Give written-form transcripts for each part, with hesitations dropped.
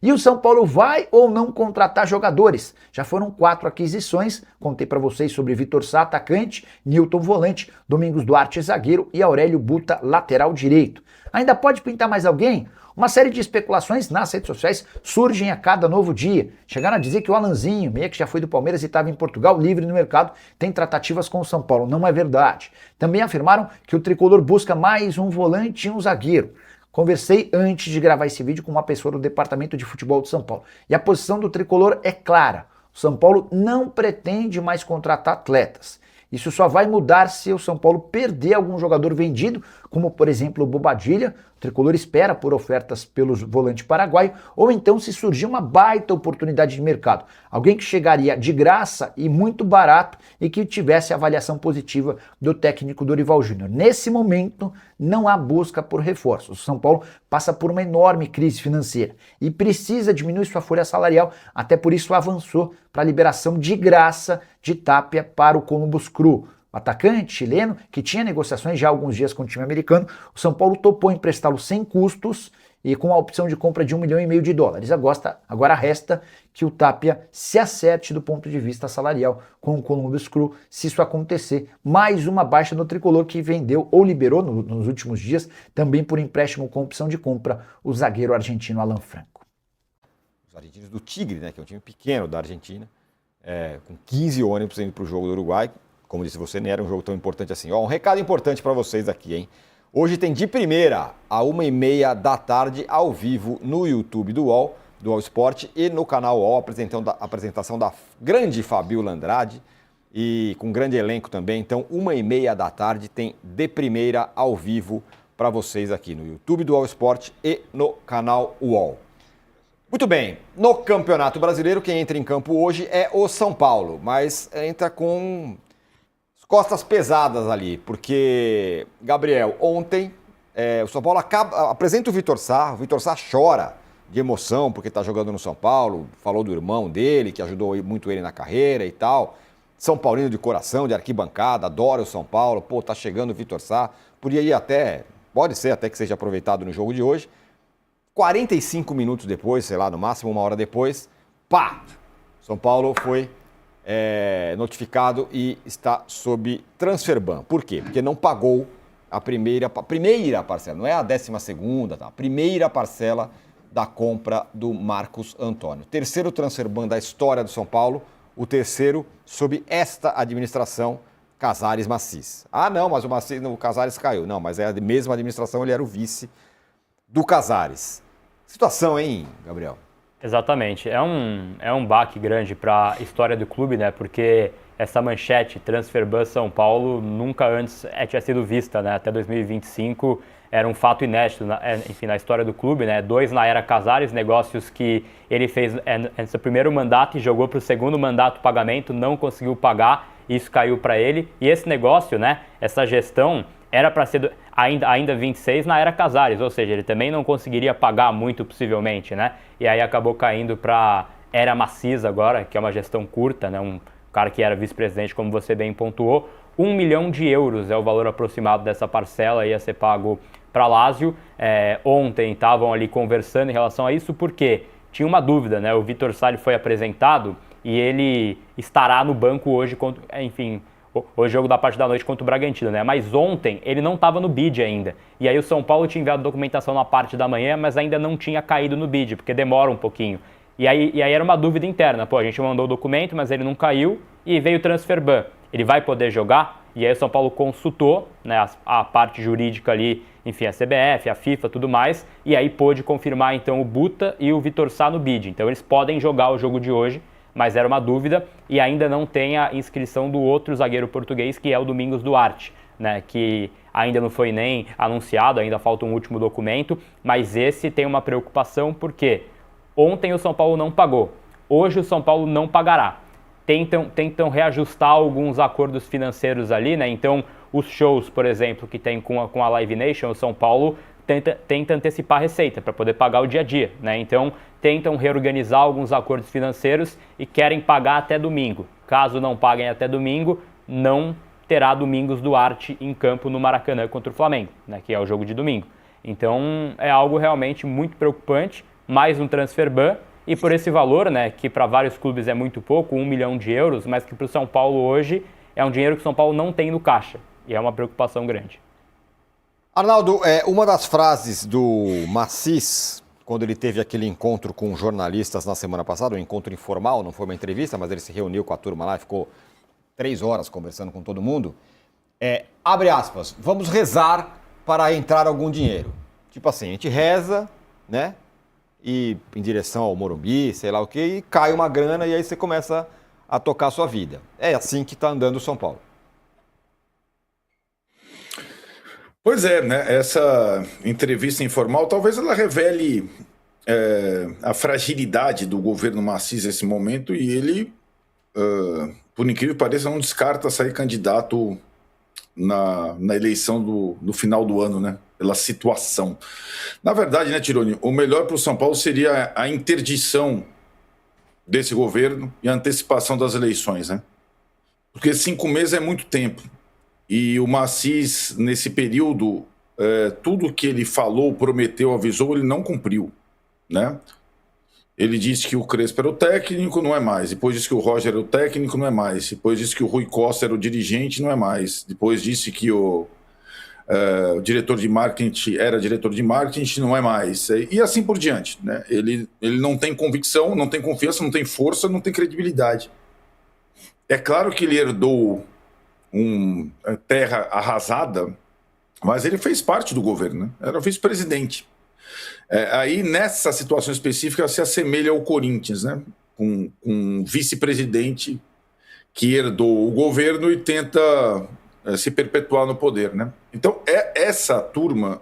E o São Paulo vai ou não contratar jogadores? Já foram 4 aquisições, contei para vocês sobre Vitor Sá, atacante, Nilton volante, Domingos Duarte zagueiro e Aurélio Buta lateral direito. Ainda pode pintar mais alguém? Uma série de especulações nas redes sociais surgem a cada novo dia. Chegaram a dizer que o Alanzinho, meia que já foi do Palmeiras e estava em Portugal, livre no mercado, tem tratativas com o São Paulo. Não é verdade. Também afirmaram que o tricolor busca mais um volante e um zagueiro. Conversei antes de gravar esse vídeo com uma pessoa do departamento de futebol de São Paulo. E a posição do tricolor é clara. O São Paulo não pretende mais contratar atletas. Isso só vai mudar se o São Paulo perder algum jogador vendido, como por exemplo o Bobadilla. O tricolor espera por ofertas pelo volante paraguaio, ou então se surgir uma baita oportunidade de mercado. Alguém que chegaria de graça e muito barato e que tivesse avaliação positiva do técnico Dorival Júnior. Nesse momento, não há busca por reforços. O São Paulo passa por uma enorme crise financeira e precisa diminuir sua folha salarial, até por isso avançou para a liberação de graça de Tapia para o Columbus Crew. O atacante chileno, que tinha negociações já há alguns dias com o time americano, o São Paulo topou emprestá-lo sem custos e com a opção de compra de $1,5 milhão. Agora resta que o Tapia se acerte do ponto de vista salarial com o Columbus Crew, se isso acontecer. Mais uma baixa no tricolor que vendeu ou liberou nos últimos dias, também por empréstimo com opção de compra, o zagueiro argentino Alan Franco. Os argentinos do Tigre, né, que é um time pequeno da Argentina, com 15 ônibus indo para o jogo do Uruguai. Como disse você, nem era um jogo tão importante assim. Ó, um recado importante para vocês aqui, hein? Hoje tem de primeira a 1h30 da tarde, ao vivo, no YouTube do UOL Sport e no canal UOL, apresentação da grande Fabiola Andrade e com grande elenco também. Então, 1h30 da tarde tem de primeira ao vivo para vocês aqui no YouTube do UOL Sport e no canal UOL. Muito bem, no Campeonato Brasileiro, quem entra em campo hoje é o São Paulo, mas entra com costas pesadas ali, porque, Gabriel, ontem o São Paulo apresenta o Vitor Sá chora de emoção porque está jogando no São Paulo, falou do irmão dele, que ajudou muito ele na carreira e tal. São Paulino de coração, de arquibancada, adora o São Paulo, tá chegando o Vitor Sá, pode ser até que seja aproveitado no jogo de hoje. 45 minutos depois, sei lá, no máximo 1 hora depois, São Paulo foi notificado e está sob transfer ban. Por quê? Porque não pagou a primeira parcela, não é a 12ª, tá? A primeira parcela da compra do Marcos Antônio. Terceiro transfer ban da história do São Paulo, o terceiro sob esta administração, Casares Macis. Ah, não, mas o Casares caiu. Não, mas é a mesma administração, ele era o vice do Casares. Situação, hein, Gabriel? Exatamente, é um baque grande para a história do clube, né? Porque essa manchete, transfer ban São Paulo, nunca antes tinha sido vista, né? Até 2025 era um fato inédito, na história do clube, né? 2 na era Casares, negócios que ele fez no seu primeiro mandato e jogou para o segundo mandato o pagamento, não conseguiu pagar, isso caiu para ele. E esse negócio, né? Essa gestão era para ser ainda 26 na era Casares, ou seja, ele também não conseguiria pagar muito possivelmente, né? E aí acabou caindo para era Macis agora, que é uma gestão curta, né? Um cara que era vice-presidente, como você bem pontuou. €1 milhão é o valor aproximado dessa parcela, ia ser pago para Lazio. Ontem estavam ali conversando em relação a isso, porque tinha uma dúvida, né? O Vitor Sá foi apresentado e ele estará no banco hoje, hoje jogo da parte da noite contra o Bragantino, né? Mas ontem ele não estava no bid ainda. E aí o São Paulo tinha enviado documentação na parte da manhã, mas ainda não tinha caído no bid, porque demora um pouquinho. E aí era uma dúvida interna. A gente mandou o documento, mas ele não caiu e veio o transfer ban. Ele vai poder jogar? E aí o São Paulo consultou, né, a parte jurídica ali, a CBF, a FIFA, tudo mais, e aí pôde confirmar então o Buta e o Vitor Sá no bid. Então eles podem jogar o jogo de hoje, mas era uma dúvida, e ainda não tem a inscrição do outro zagueiro português, que é o Domingos Duarte, né, que ainda não foi nem anunciado, ainda falta um último documento, mas esse tem uma preocupação porque ontem o São Paulo não pagou, hoje o São Paulo não pagará. Tentam reajustar alguns acordos financeiros ali, né? Então os shows, por exemplo, que tem com a Live Nation, o São Paulo tenta antecipar a receita para poder pagar o dia a dia, né? Então tentam reorganizar alguns acordos financeiros e querem pagar até domingo. Caso não paguem até domingo, não terá Domingos Duarte em campo no Maracanã contra o Flamengo, né? Que é o jogo de domingo. Então é algo realmente muito preocupante, mais um transfer ban, e por esse valor, né, que para vários clubes é muito pouco, 1 milhão de euros, mas que para o São Paulo hoje é um dinheiro que o São Paulo não tem no caixa, e é uma preocupação grande. Arnaldo, uma das frases do Massis, quando ele teve aquele encontro com jornalistas na semana passada, um encontro informal, não foi uma entrevista, mas ele se reuniu com a turma lá e ficou 3 horas conversando com todo mundo, abre aspas, vamos rezar para entrar algum dinheiro. Tipo assim, a gente reza, né? E em direção ao Morumbi, sei lá o quê, e cai uma grana e aí você começa a tocar a sua vida. É assim que está andando o São Paulo. Pois é, né? Essa entrevista informal, talvez ela revele a fragilidade do governo Massis nesse momento e ele, por incrível que pareça, não descarta sair candidato na eleição do final do ano, né? Pela situação. Na verdade, né, Tironi, o melhor para o São Paulo seria a interdição desse governo e a antecipação das eleições, né? Porque 5 meses é muito tempo. E o Massis, nesse período, tudo que ele falou, prometeu, avisou, ele não cumpriu, né? Ele disse que o Crespo era o técnico, não é mais. Depois disse que o Roger era o técnico, não é mais. Depois disse que o Rui Costa era o dirigente, não é mais. Depois disse que o diretor de marketing era diretor de marketing, não é mais. E assim por diante, né? Ele não tem convicção, não tem confiança, não tem força, não tem credibilidade. É claro que ele herdou terra arrasada, mas ele fez parte do governo, né? Era o vice-presidente. Aí, nessa situação específica, se assemelha ao Corinthians, né? Com um vice-presidente que herdou o governo e tenta se perpetuar no poder, né? Então, essa turma,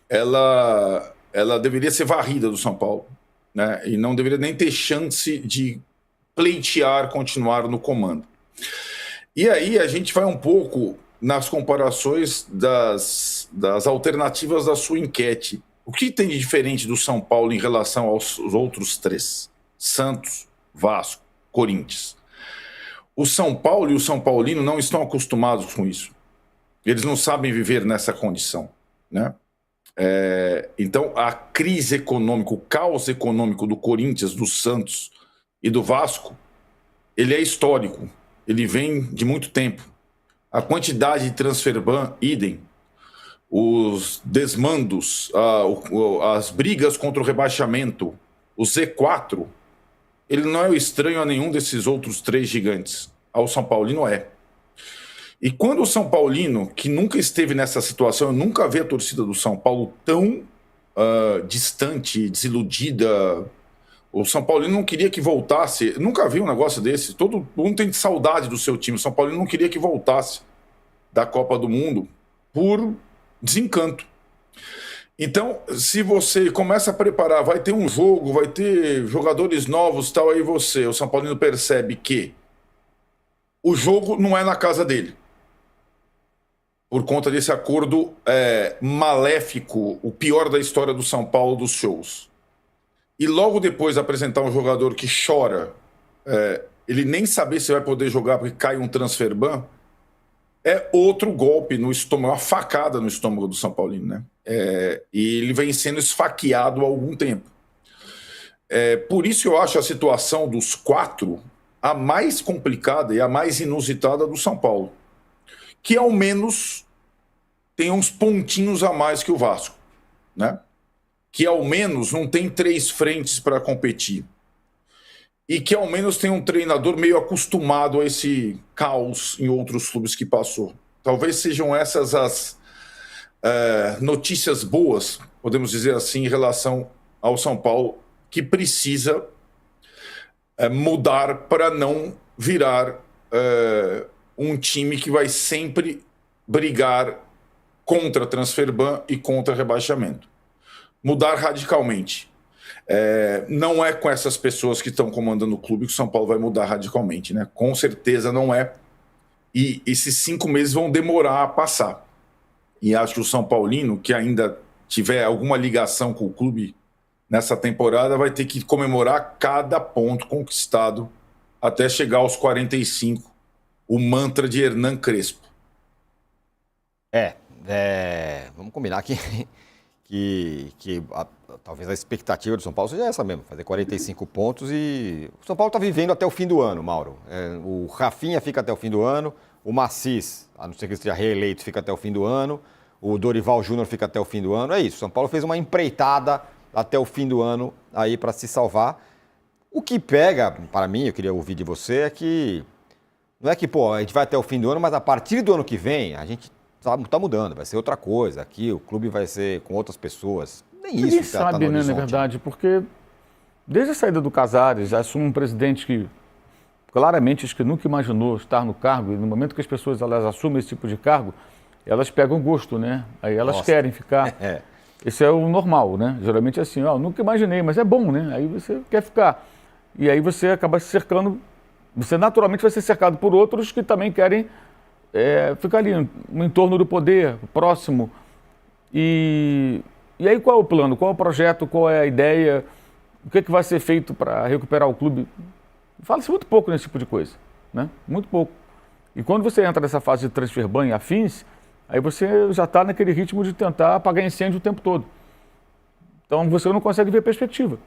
ela deveria ser varrida do São Paulo, né? E não deveria nem ter chance de pleitear, continuar no comando. E aí a gente vai um pouco nas comparações das alternativas da sua enquete. O que tem de diferente do São Paulo em relação aos outros 3? Santos, Vasco, Corinthians. O São Paulo e o São Paulino não estão acostumados com isso. Eles não sabem viver nessa condição, né? Então, a crise econômica, o caos econômico do Corinthians, do Santos e do Vasco, ele é histórico. Ele vem de muito tempo. A quantidade de transfer ban, idem. Os desmandos, as brigas contra o rebaixamento, o Z4, ele não é o estranho a nenhum desses outros 3 gigantes. Ao São Paulino é. E quando o São Paulino, que nunca esteve nessa situação, eu nunca vi a torcida do São Paulo tão distante, desiludida. O São Paulino não queria que voltasse. Eu nunca vi um negócio desse. Todo mundo tem saudade do seu time. O São Paulino não queria que voltasse da Copa do Mundo por desencanto. Então, se você começa a preparar, vai ter um jogo, vai ter jogadores novos, tal, aí o São Paulino percebe que o jogo não é na casa dele. Por conta desse acordo maléfico, o pior da história do São Paulo, dos shows. E logo depois apresentar um jogador que chora, ele nem saber se vai poder jogar porque cai um transfer ban, é outro golpe no estômago, uma facada no estômago do São Paulino, né? E ele vem sendo esfaqueado há algum tempo. Por isso eu acho a situação dos 4 a mais complicada e a mais inusitada do São Paulo, que ao menos tem uns pontinhos a mais que o Vasco, né? Que ao menos não tem 3 frentes para competir. E que ao menos tem um treinador meio acostumado a esse caos em outros clubes que passou. Talvez sejam essas as notícias boas, podemos dizer assim, em relação ao São Paulo, que precisa mudar para não virar um time que vai sempre brigar contra transfer ban e contra rebaixamento. Mudar radicalmente. Não é com essas pessoas que estão comandando o clube que o São Paulo vai mudar radicalmente, né? Com certeza não é. E esses 5 meses vão demorar a passar. E acho que o São Paulino, que ainda tiver alguma ligação com o clube nessa temporada, vai ter que comemorar cada ponto conquistado até chegar aos 45, o mantra de Hernan Crespo. Vamos combinar que talvez a expectativa do São Paulo seja essa mesmo, fazer 45 pontos e o São Paulo está vivendo até o fim do ano, Mauro. O Rafinha fica até o fim do ano, o Massis, a não ser que ele esteja reeleito, fica até o fim do ano, o Dorival Júnior fica até o fim do ano, é isso. O São Paulo fez uma empreitada até o fim do ano aí para se salvar. O que pega, para mim, eu queria ouvir de você, é que não é que, a gente vai até o fim do ano, mas a partir do ano que vem, a gente tá mudando, vai ser outra coisa. Aqui o clube vai ser com outras pessoas. Nem isso Ninguém que tá no sabe, né, na horizonte. verdade, porque desde a saída do Casares, assume um presidente que claramente acho que nunca imaginou estar no cargo, e no momento que as pessoas elas assumem esse tipo de cargo, elas pegam gosto, né? Aí elas querem ficar. Esse é o normal, né? Geralmente é assim, nunca imaginei, mas é bom, né? Aí você quer ficar. E aí você acaba se cercando, você naturalmente vai ser cercado por outros que também querem ficar ali, no entorno do poder, próximo. E aí qual é o plano, qual é o projeto, qual é a ideia, o que vai ser feito para recuperar o clube? Fala-se muito pouco nesse tipo de coisa, né? Muito pouco. E quando você entra nessa fase de transfer ban e afins, aí você já está naquele ritmo de tentar apagar incêndio o tempo todo. Então você não consegue ver perspectiva,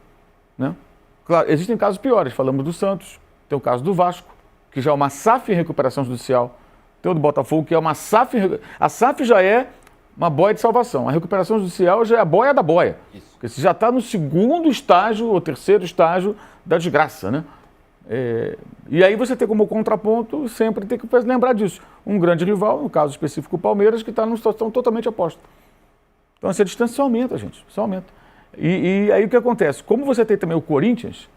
né? Claro, existem casos piores, falamos do Santos, tem o caso do Vasco, que já é uma SAF em recuperação judicial, tem o do Botafogo, que é uma SAF, a SAF já é uma boia de salvação, a recuperação judicial já é a boia da boia, porque você já está no segundo estágio ou terceiro estágio da desgraça, né? E aí você tem como contraponto, sempre tem que lembrar disso, um grande rival, no caso específico o Palmeiras, que está numa situação totalmente oposta. Então essa distância só aumenta, gente, só aumenta. E aí o que acontece? Como você tem também o Corinthians,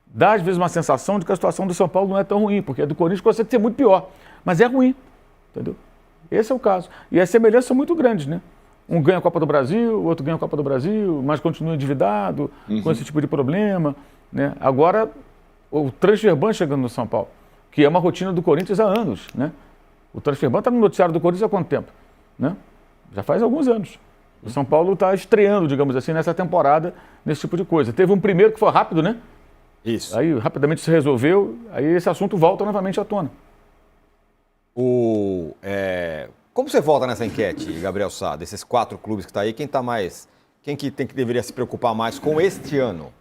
dá às vezes uma sensação de que a situação do São Paulo não é tão ruim, porque a do Corinthians consegue ser muito pior, mas é ruim, entendeu? Esse é o caso. E as semelhanças são muito grandes, né? Um ganha a Copa do Brasil, o outro ganha a Copa do Brasil, mas continua endividado, com esse tipo de problema, né? Agora, o transfer ban chegando no São Paulo, que é uma rotina do Corinthians há anos, né? O transfer ban está no noticiário do Corinthians há quanto tempo, né? Já faz alguns anos. O São Paulo está estreando, digamos assim, nessa temporada, nesse tipo de coisa. Teve um primeiro que foi rápido, né? Isso. Aí rapidamente se resolveu, aí esse assunto volta novamente à tona. Como você volta nessa enquete, Gabriel Sá, desses 4 clubes que está aí, quem que deveria se preocupar mais com este ano?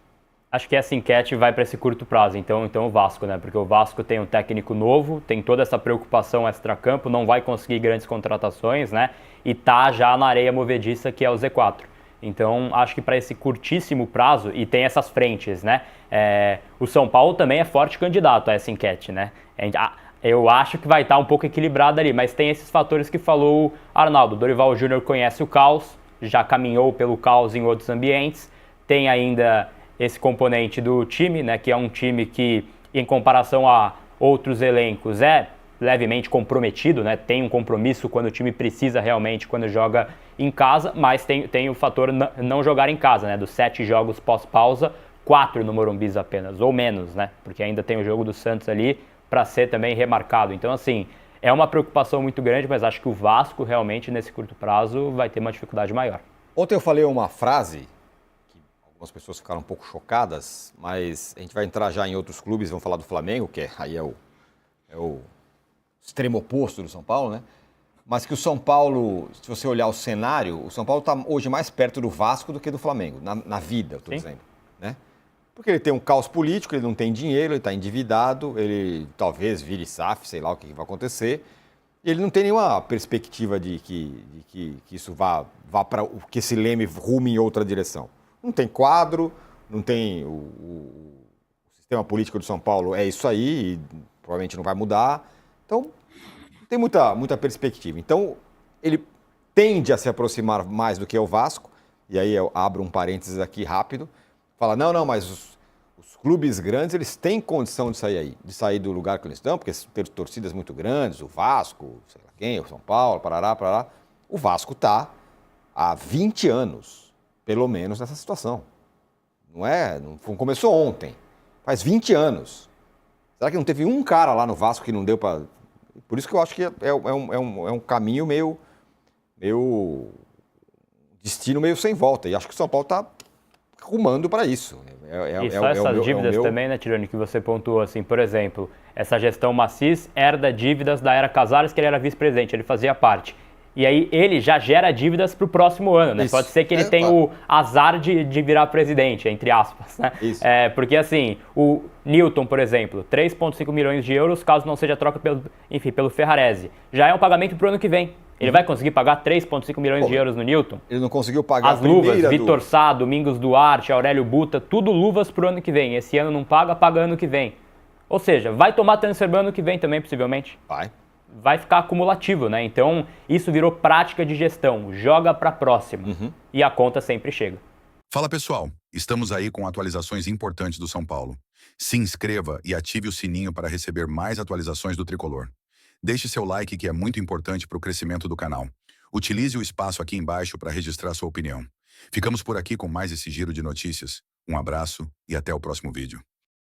Acho que essa enquete vai para esse curto prazo, então o Vasco, né? Porque o Vasco tem um técnico novo, tem toda essa preocupação extracampo, não vai conseguir grandes contratações, né? E tá já na areia movediça que é o Z4. Então, acho que para esse curtíssimo prazo, e tem essas frentes, né? O São Paulo também é forte candidato a essa enquete, né? Eu acho que vai estar um pouco equilibrado ali, mas tem esses fatores que falou o Arnaldo. Dorival Júnior conhece o caos, já caminhou pelo caos em outros ambientes, tem ainda esse componente do time, né, que é um time que, em comparação a outros elencos, é levemente comprometido, né, tem um compromisso quando o time precisa realmente, quando joga em casa, mas tem o fator não jogar em casa, né, dos 7 jogos pós-pausa, 4 no Morumbi apenas, ou menos, né, porque ainda tem o jogo do Santos ali para ser também remarcado. Então, assim, é uma preocupação muito grande, mas acho que o Vasco realmente, nesse curto prazo, vai ter uma dificuldade maior. Ontem eu falei uma frase algumas pessoas ficaram um pouco chocadas, mas a gente vai entrar já em outros clubes, vamos falar do Flamengo, que aí é o extremo oposto do São Paulo, né? Mas que o São Paulo, se você olhar o cenário, o São Paulo está hoje mais perto do Vasco do que do Flamengo, na vida, eu estou dizendo, né? Porque ele tem um caos político, ele não tem dinheiro, ele está endividado, ele talvez vire SAF, sei lá o que vai acontecer. Ele não tem nenhuma perspectiva de que isso vá para que esse leme rume em outra direção. Não tem quadro, não tem o sistema político do São Paulo é isso aí, e provavelmente não vai mudar. Então, não tem muita perspectiva. Então, ele tende a se aproximar mais do que o Vasco, e aí eu abro um parênteses aqui rápido, fala, não, mas os clubes grandes, eles têm condição de sair do lugar que eles estão, porque tem torcidas muito grandes, o Vasco, sei lá quem, o São Paulo, parará. O Vasco está há 20 anos, pelo menos, nessa situação. Não começou ontem, faz 20 anos. Será que não teve um cara lá no Vasco que não deu para... Por isso que eu acho que é um caminho meio destino meio sem volta. E acho que o São Paulo está rumando para isso. E só essas dívidas também, né, Tironi, que você pontuou, assim, por exemplo, essa gestão Massis herda dívidas da era Casares, que ele era vice-presidente, ele fazia parte. E aí ele já gera dívidas para o próximo ano, né? Isso. Pode ser que ele tenha claro. o azar de virar presidente, entre aspas, né? Isso. Porque assim, o Newton, por exemplo, 3,5 milhões de euros, caso não seja troca pelo Ferrarese. Já é um pagamento para o ano que vem. Ele vai conseguir pagar 3,5 milhões de euros no Newton? Ele não conseguiu pagar As a primeira luvas, do- Vitor Sá, Domingos Duarte, Aurélio Buta, tudo luvas pro ano que vem. Esse ano não paga, paga ano que vem. Ou seja, vai tomar transfer ban ano que vem também, possivelmente. Vai ficar acumulativo, né? Então, isso virou prática de gestão. Joga para próxima. E a conta sempre chega. Fala pessoal, estamos aí com atualizações importantes do São Paulo. Se inscreva e ative o sininho para receber mais atualizações do Tricolor. Deixe seu like que é muito importante para o crescimento do canal. Utilize o espaço aqui embaixo para registrar sua opinião. Ficamos por aqui com mais esse giro de notícias. Um abraço e até o próximo vídeo.